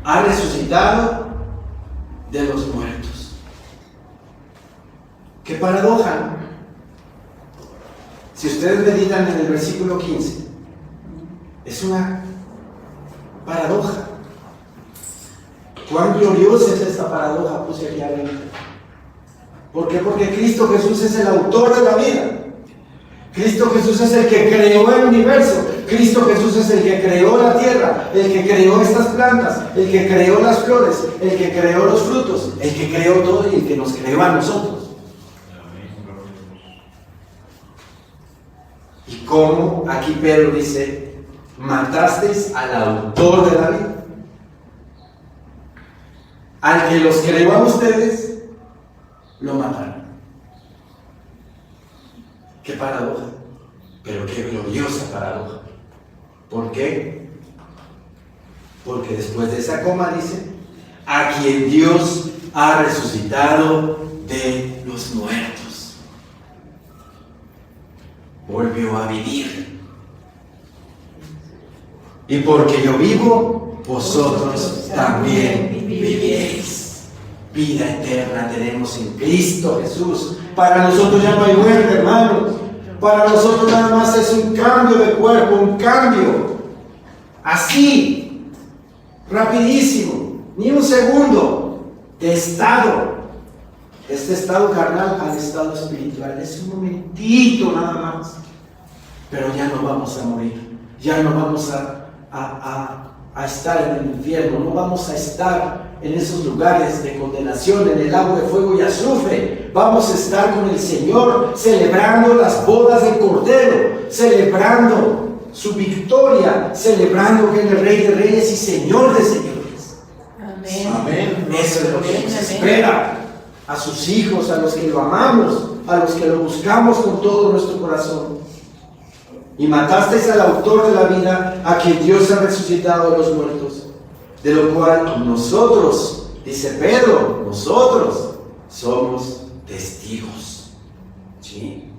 ha resucitado de los muertos. ¡Qué paradoja! Si ustedes meditan en el versículo 15, es una paradoja. ¿Cuán gloriosa es esta paradoja? Puse aquí arriba. ¿Por qué? Porque Cristo Jesús es el autor de la vida. Cristo Jesús es el que creó el universo. Cristo Jesús es el que creó la tierra, el que creó estas plantas, el que creó las flores, el que creó los frutos, el que creó todo y el que nos creó a nosotros. Y como aquí Pedro dice: matasteis al autor de la vida, al que los creó a ustedes, lo mataron. Qué paradoja, pero qué gloriosa paradoja. ¿Por qué? Porque después de esa coma dice: a quien Dios ha resucitado de los muertos. Volvió a vivir. Y porque yo vivo, vosotros también viviréis. Vida eterna tenemos en Cristo Jesús. Para nosotros ya no hay muerte, hermanos. Para nosotros nada más es un cambio de cuerpo, un cambio. Así, rapidísimo, ni un segundo de estado. Este estado carnal al estado espiritual es un momentito nada más. Pero ya no vamos a morir. Ya no vamos a estar en el infierno. No vamos a estar en esos lugares de condenación, en el lago de fuego y azufre. Vamos a estar con el Señor, celebrando las bodas del Cordero, celebrando su victoria, celebrando que Él es Rey de Reyes y Señor de Señores.
Amén.
Amén. Eso es lo que nos espera a sus hijos, a los que lo amamos, a los que lo buscamos con todo nuestro corazón. Y matasteis al autor de la vida, a quien Dios ha resucitado de los muertos, de lo cual nosotros, dice Pedro, nosotros somos testigos. ¿Sí?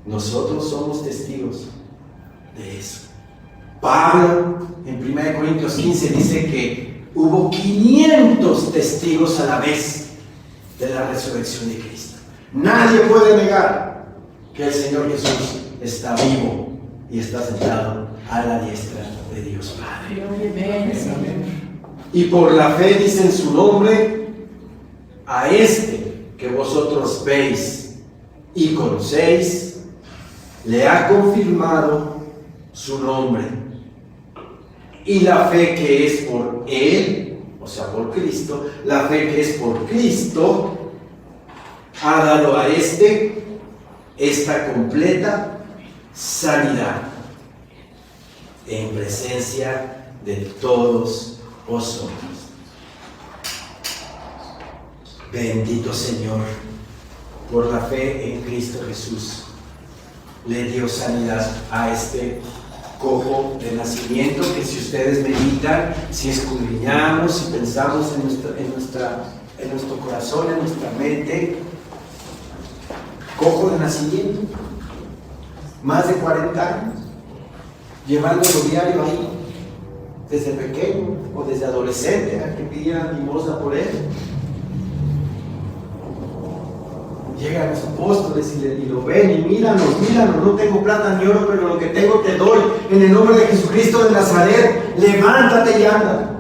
Nosotros somos testigos de eso. Pablo, en 1 Corintios 15, dice que hubo 500 testigos a la vez de la resurrección de Cristo. Nadie puede negar que el Señor Jesús está vivo y está sentado a la diestra de Dios Padre.
Amén.
Y por la fe, dice en su nombre, a este que vosotros veis y conocéis, le ha confirmado su nombre. Y la fe que es por Él, o sea, por Cristo, la fe que es por Cristo, ha dado a este esta completa sanidad en presencia de todos vosotros. Bendito Señor, por la fe en Cristo Jesús, le dio sanidad a este cojo de nacimiento, que si ustedes meditan, si escudriñamos, si pensamos en nuestro corazón, en nuestra mente, cojo de nacimiento, más de 40 años, llevándolo diario ahí, desde pequeño o desde adolescente, a que pidieran limosna por él. Llegan los apóstoles y lo ven y míranos, no tengo plata ni oro, pero lo que tengo te doy, en el nombre de Jesucristo de Nazaret, levántate y anda.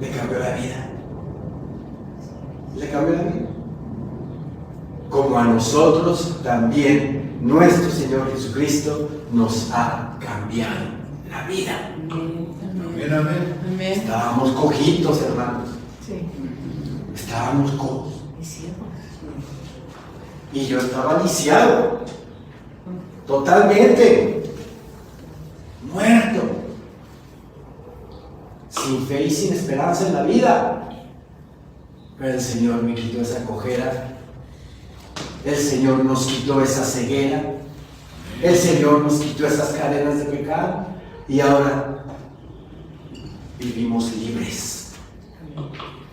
Le cambió la vida. Le cambió la vida. Como a nosotros también nuestro Señor Jesucristo nos ha cambiado la vida.
Amén. Amén. Amén.
Estábamos cojitos, hermanos.
Sí.
Estábamos cojos. Y yo estaba lisiado. Totalmente. Muerto. Sin fe y sin esperanza en la vida. Pero el Señor me quitó esa cojera. El Señor nos quitó esa ceguera. El Señor nos quitó esas cadenas de pecado. Y ahora vivimos libres.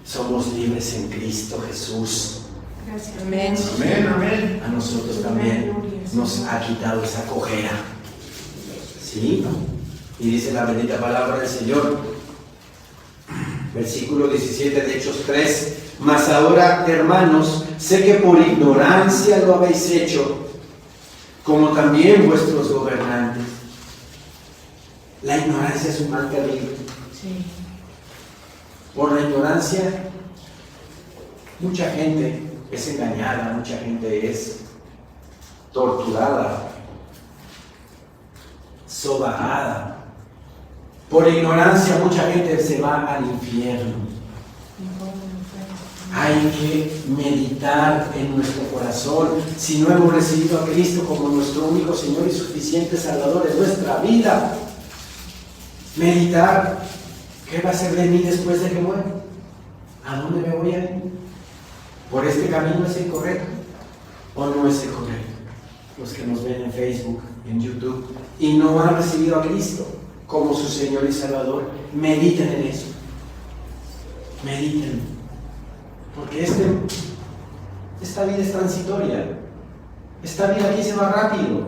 Somos libres en Cristo Jesús.
Gracias. Amén.
Amén, amén. A nosotros también nos ha quitado esa cojera. ¿Sí? Y dice la bendita palabra del Señor. Versículo 17 de Hechos 3. Mas ahora, hermanos, sé que por ignorancia lo habéis hecho, como también vuestros gobernantes. La ignorancia es un mal terrible.
Sí.
Por la ignorancia, mucha gente es engañada, mucha gente es torturada, sobajada. Por ignorancia, mucha gente se va al infierno. Hay que meditar en nuestro corazón. Si no hemos recibido a Cristo como nuestro único Señor y suficiente Salvador en nuestra vida, meditar. ¿Qué va a ser de mí después de que muera? ¿A dónde me voy a ir? ¿Por este camino es el correcto o no es el correcto? Los que nos ven en Facebook, en YouTube, y no han recibido a Cristo como su Señor y Salvador, mediten en eso. Mediten. Porque esta vida es transitoria. Esta vida aquí se va rápido.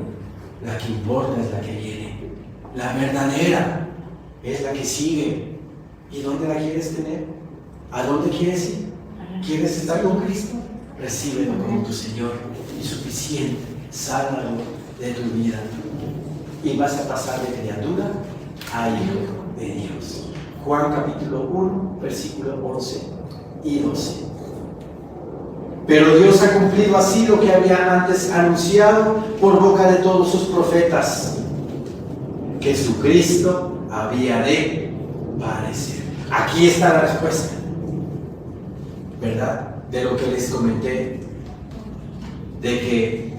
La que importa es la que viene. La verdadera es la que sigue. ¿Y dónde la quieres tener? ¿A dónde quieres ir? ¿Quieres estar con Cristo? Recíbelo como tu Señor y suficiente. Sálvalo de tu vida. Y vas a pasar de criatura a hijo de Dios. Juan capítulo 1, versículo 11 y 12. Pero Dios ha cumplido así lo que había antes anunciado por boca de todos sus profetas, que su Cristo había de padecer. Aquí está la respuesta, ¿verdad? De lo que les comenté, de que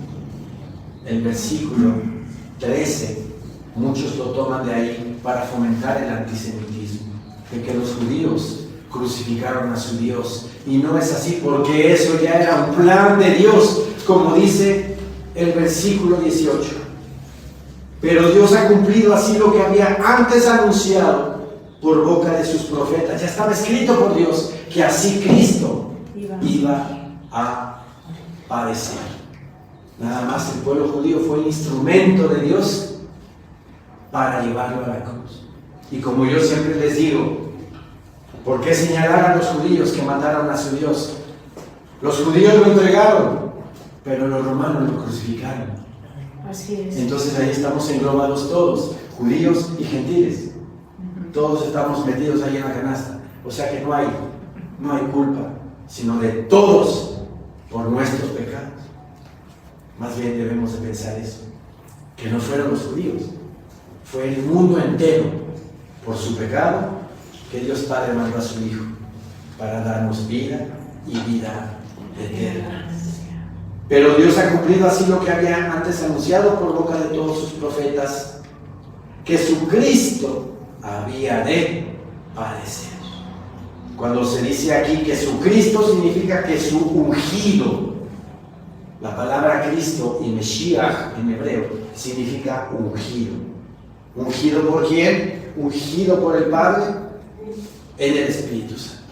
el versículo 13, muchos lo toman de ahí para fomentar el antisemitismo, de que los judíos crucificaron a su Dios, y no es así, porque eso ya era un plan de Dios, como dice el versículo 18. Pero Dios ha cumplido así lo que había antes anunciado por boca de sus profetas. Ya estaba escrito por Dios que así Cristo iba a padecer. Nada más el pueblo judío fue el instrumento de Dios para llevarlo a la cruz. Y como yo siempre les digo, ¿por qué señalar a los judíos que mataron a su Dios? Los judíos lo entregaron, pero los romanos lo crucificaron.
Así es.
Entonces ahí estamos englobados todos, judíos y gentiles. Todos estamos metidos ahí en la canasta. O sea que no hay culpa, sino de todos por nuestros pecados. Más bien debemos de pensar eso, que no fueron los judíos, fue el mundo entero por su pecado que Dios Padre mandó a su Hijo para darnos vida y vida eterna. Pero Dios ha cumplido así lo que había antes anunciado por boca de todos sus profetas, que su Cristo había de padecer. Cuando se dice aquí que su Cristo, significa que su ungido. La palabra Cristo y Mesías en hebreo significa ungido. ¿Ungido por quién? Ungido por el Padre en el Espíritu Santo.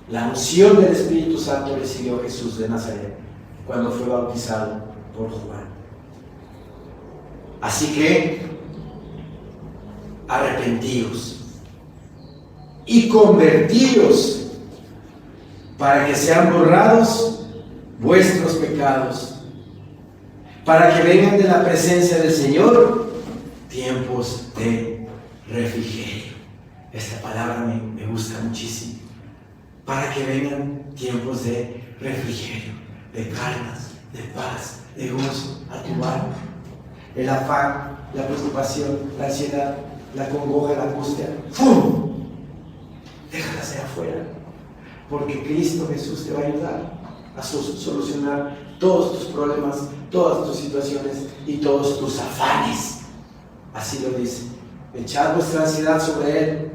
La unción del Espíritu Santo recibió Jesús de Nazaret cuando fue bautizado por Juan. Así que arrepentíos y convertíos para que sean borrados vuestros pecados, para que vengan de la presencia del Señor tiempos de refrigerio. Esta palabra me gusta muchísimo. Para que vengan tiempos de refrigerio, de calmas, de paz, de gozo a tu alma. El afán, la preocupación, la ansiedad, la congoja, la angustia, ¡fum!, déjalas de afuera, porque Cristo Jesús te va a ayudar a solucionar todos tus problemas, todas tus situaciones y todos tus afanes. Así lo dice: echad vuestra ansiedad sobre Él,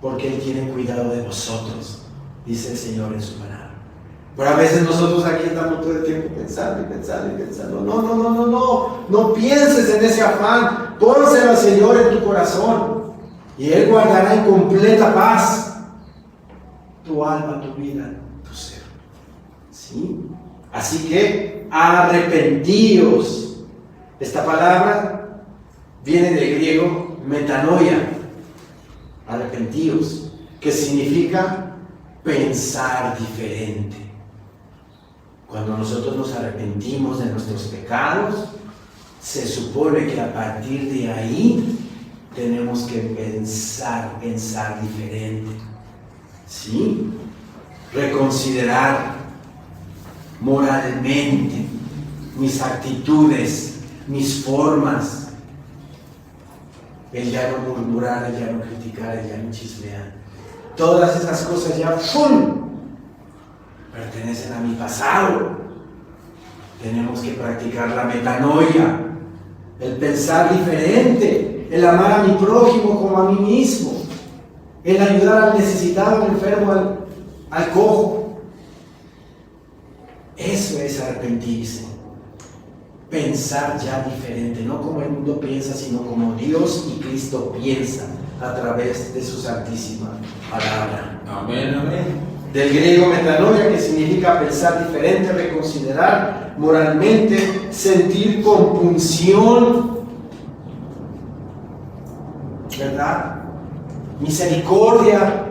porque Él tiene cuidado de vosotros, dice el Señor en su palabra. Pero a veces nosotros aquí estamos todo el tiempo pensando y pensando y pensando. No pienses en ese afán, pónselo al Señor en tu corazón y Él guardará en completa paz tu alma, tu vida, tu ser. ¿Sí? Así que arrepentíos. Esta palabra viene del griego metanoia, arrepentíos, que significa pensar diferente. Cuando nosotros nos arrepentimos de nuestros pecados, se supone que a partir de ahí tenemos que pensar diferente. ¿Sí? Reconsiderar moralmente mis actitudes, mis formas. El ya no murmurar, el ya no criticar, el ya no chismear. Todas esas cosas ya pertenecen a mi pasado. Tenemos que practicar la metanoia, el pensar diferente, el amar a mi prójimo como a mí mismo, el ayudar al necesitado, al enfermo, al cojo. Eso es arrepentirse. Pensar ya diferente, no como el mundo piensa, sino como Dios y Cristo piensan a través de su santísima palabra.
Amén, amén.
Del griego metanoia, que significa pensar diferente, reconsiderar moralmente, sentir compunción, ¿verdad? Misericordia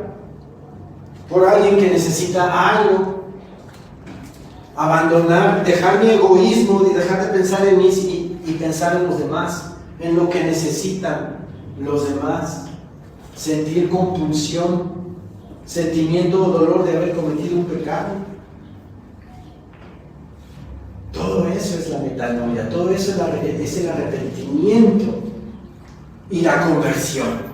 por alguien que necesita algo, abandonar, dejar mi egoísmo y dejar de pensar en mí y pensar en los demás, en lo que necesitan los demás, sentir compunción, sentimiento o dolor de haber cometido un pecado. Todo eso es la metanoia, todo eso es el arrepentimiento y la conversión.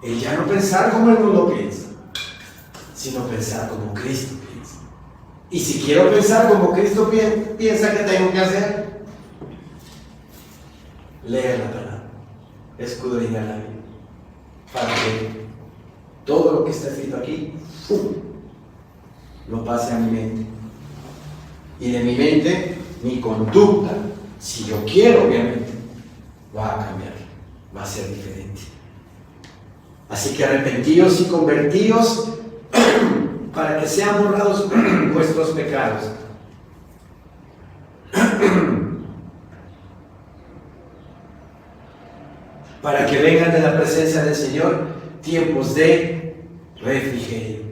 El ya no pensar como el mundo piensa, sino pensar como Cristo piensa. Y si quiero pensar como Cristo piensa, ¿qué tengo que hacer? Leer la palabra, escudriñar la Biblia, para que todo lo que está escrito aquí lo pase a mi mente. Y de mi mente, mi conducta, si yo quiero, obviamente, va a cambiar, va a ser diferente. Así que arrepentíos y convertíos para que sean borrados vuestros pecados. Para que vengan de la presencia del Señor tiempos de refrigerio.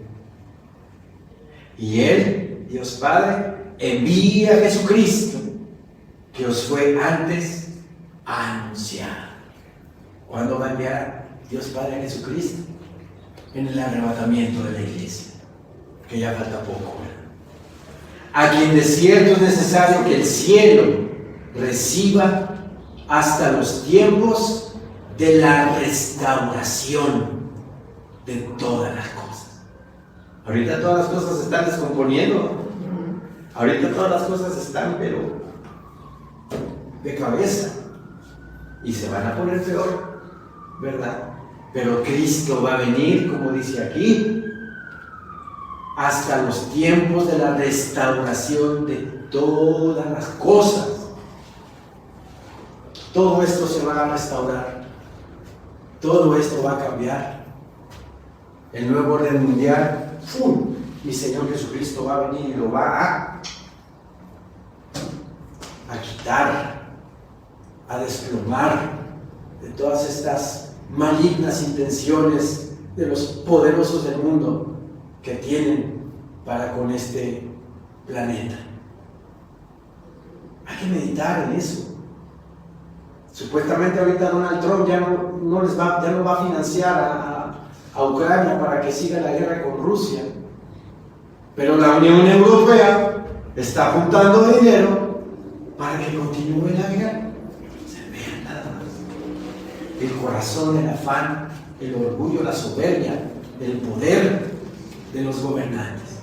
Y Él, Dios Padre, envía a Jesucristo, que os fue antes anunciado. ¿Cuándo va a enviar Dios Padre a Jesucristo? en el arrebatamiento de la iglesia, que ya falta poco, ¿verdad? A quien de cierto es necesario que el cielo reciba hasta los tiempos de la restauración de todas las cosas. Ahorita todas las cosas se están descomponiendo. Ahorita todas las cosas están, pero de cabeza. Y se van a poner peor, ¿verdad? Pero Cristo va a venir, como dice aquí, hasta los tiempos de la restauración de todas las cosas. Todo esto se va a restaurar. Todo esto va a cambiar. El nuevo orden mundial, ¡fum! Mi Señor Jesucristo va a venir y lo va a quitar, a desplomar de todas estas malignas intenciones de los poderosos del mundo que tienen para con este planeta. Hay que meditar en eso. Supuestamente ahorita Donald Trump ya no va a financiar a Ucrania para que siga la guerra con Rusia, pero la Unión Europea está juntando dinero para que continúe la guerra. Se vean nada más el corazón, el afán, el orgullo, la soberbia, el poder de los gobernantes.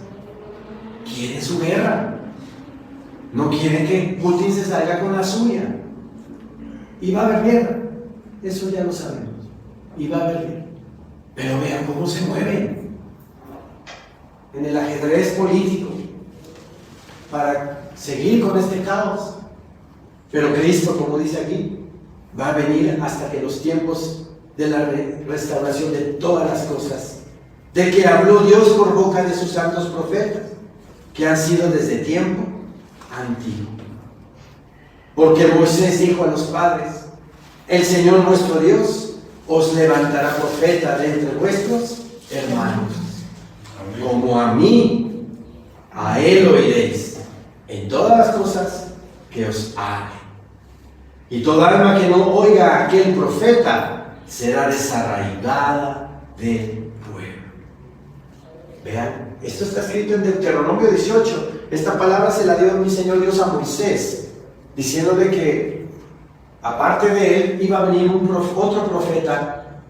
Quieren su guerra, no quieren que Putin se salga con la suya. Y va a haber guerra, eso ya lo sabemos, y va a haber guerra. Pero vean cómo se mueven en el ajedrez político para seguir con este caos. Pero Cristo, como dice aquí, va a venir hasta que los tiempos de la restauración de todas las cosas, de que habló Dios por boca de sus santos profetas, que han sido desde tiempo antiguo. Porque Moisés dijo a los padres: el Señor nuestro Dios os levantará profeta de entre vuestros hermanos. Como a mí, a él oiréis en todas las cosas que os hable. Y toda alma que no oiga a aquel profeta será desarraigada del pueblo. Vean, esto está escrito en Deuteronomio 18. Esta palabra se la dio mi Señor Dios a Moisés, diciéndole que aparte de él iba a venir otro profeta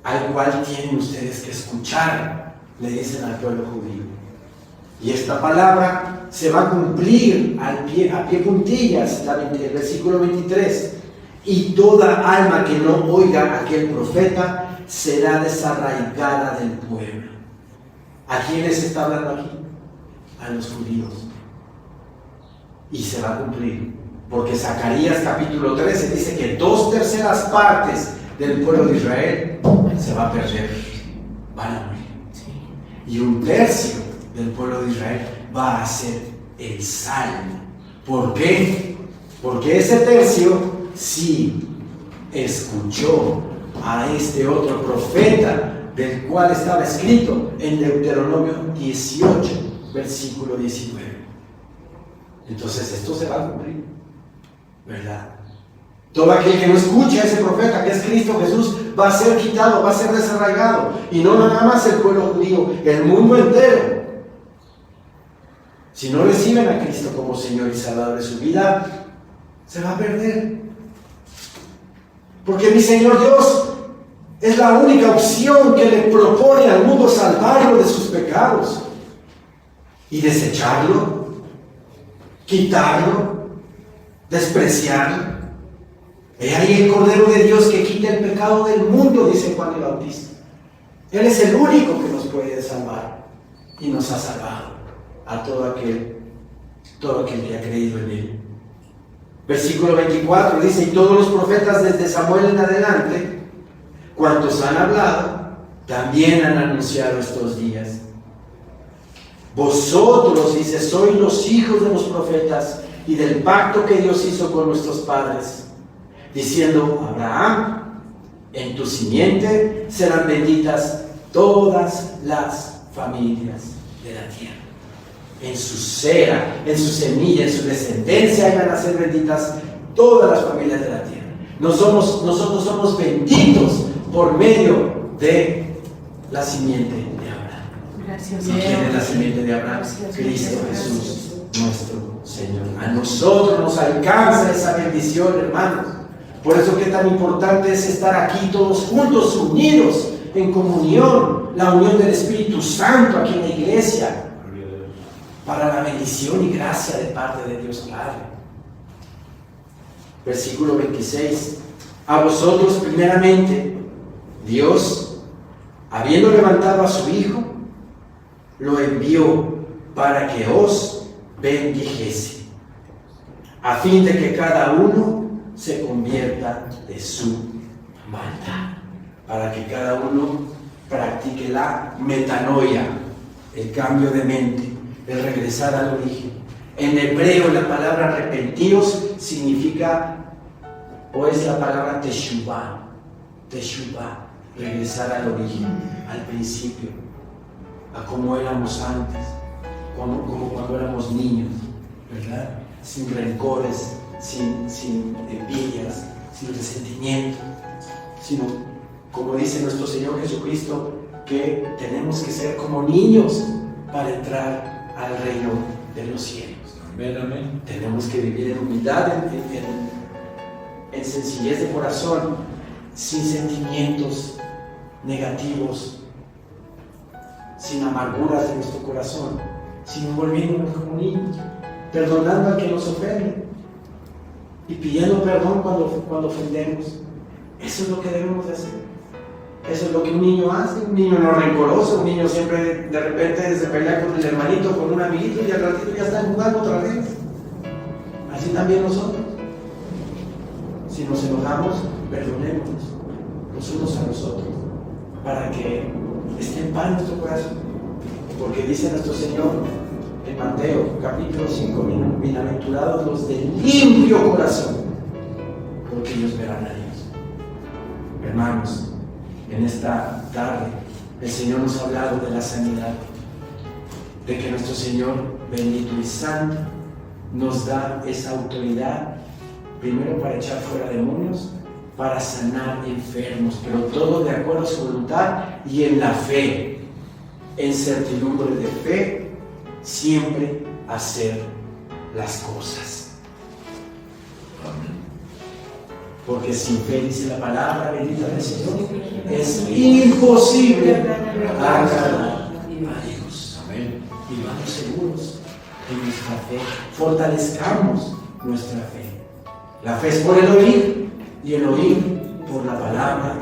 al cual tienen ustedes que escuchar, le dicen al pueblo judío. Y esta palabra se va a cumplir a pie juntillas, el versículo 23. Y toda alma que no oiga a aquel profeta será desarraigada del pueblo. ¿A quiénes está hablando aquí? A los judíos. Y se va a cumplir. Porque Zacarías capítulo 13 dice que 2/3 partes del pueblo de Israel se va a perder, van a morir. Y 1/3 del pueblo de Israel va a ser el salvo. ¿Por qué? Porque ese tercio sí escuchó a este otro profeta del cual estaba escrito en Deuteronomio 18, versículo 19. Entonces esto se va a cumplir, ¿verdad? Todo aquel que no escucha a ese profeta, que es Cristo Jesús, va a ser quitado, va a ser desarraigado. Y no nada más el pueblo judío, el mundo entero. Si no reciben a Cristo como Señor y Salvador de su vida, se va a perder. Porque mi Señor Dios es la única opción que le propone al mundo salvarlo de sus pecados. Y desecharlo, quitarlo, despreciarlo. He ahí el Cordero de Dios que quita el pecado del mundo, dice Juan el Bautista. Él es el único que nos puede salvar y nos ha salvado a todo aquel que ha creído en Él. Versículo 24 dice: y todos los profetas desde Samuel en adelante, cuantos han hablado, también han anunciado estos días. Vosotros, dice, sois los hijos de los profetas y del pacto que Dios hizo con nuestros padres, diciendo: Abraham, en tu simiente serán benditas todas las familias de la tierra. En su cera, en su semilla, en su descendencia van a ser benditas todas las familias de la tierra. Nosotros somos benditos por medio de la simiente de Abraham.
Gracias.
¿Y quién es la simiente de Abraham? Cristo Jesús, nuestro Señor. A nosotros nos alcanza esa bendición, hermanos. Por eso que tan importante es estar aquí todos juntos, unidos en comunión, la unión del Espíritu Santo aquí en la iglesia, para la bendición y gracia de parte de Dios Padre. Versículo 26. A vosotros primeramente, Dios, habiendo levantado a su Hijo, lo envió para que os bendijese, a fin de que cada uno se convierta de su maldad, para que cada uno practique la metanoia, el cambio de mente, el regresar al origen. En hebreo la palabra arrepentidos significa, o es la palabra teshuvah, regresar al origen, al principio, a como éramos antes, como cuando éramos niños, ¿verdad? Sin rencores, sin envidias, sin resentimiento, sino, como dice nuestro Señor Jesucristo, que tenemos que ser como niños para entrar al reino de los cielos.
Amén, amén.
Tenemos que vivir en humildad, en sencillez de corazón, sin sentimientos negativos, sin amarguras en nuestro corazón, sino volviéndonos como niños, perdonando al que nos ofende y pidiendo perdón cuando ofendemos. Eso es lo que debemos de hacer. Eso es lo que un niño hace. Un niño no rencoroso, un niño siempre de repente se pelea con el hermanito, con un amiguito, y al ratito ya están jugando otra vez. Así también nosotros. Si nos enojamos, perdonémonos los unos a los otros, para que esté en paz nuestro corazón. Porque dice nuestro Señor en Mateo capítulo 5, bienaventurados los de limpio corazón, porque ellos verán a Dios. Hermanos, en esta tarde el Señor nos ha hablado de la sanidad, de que nuestro Señor bendito y santo nos da esa autoridad, primero para echar fuera demonios, para sanar enfermos, pero todo de acuerdo a su voluntad y en la fe, en certidumbre de fe, siempre hacer las cosas. Porque sin fe, dice la palabra bendita del Señor, es imposible agradar a Dios.
Amén.
Y vamos seguros en nuestra fe, fortalezcamos nuestra fe. La fe es por el oír, y el oír por la palabra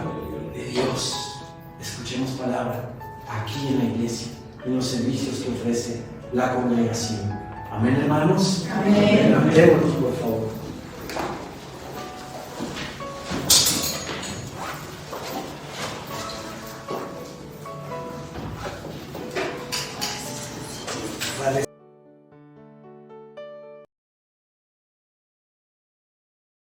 de Dios. Escuchemos palabra aquí en la iglesia, en los servicios que ofrece la congregación. Amén, hermanos.
Amén.
Amén, por favor.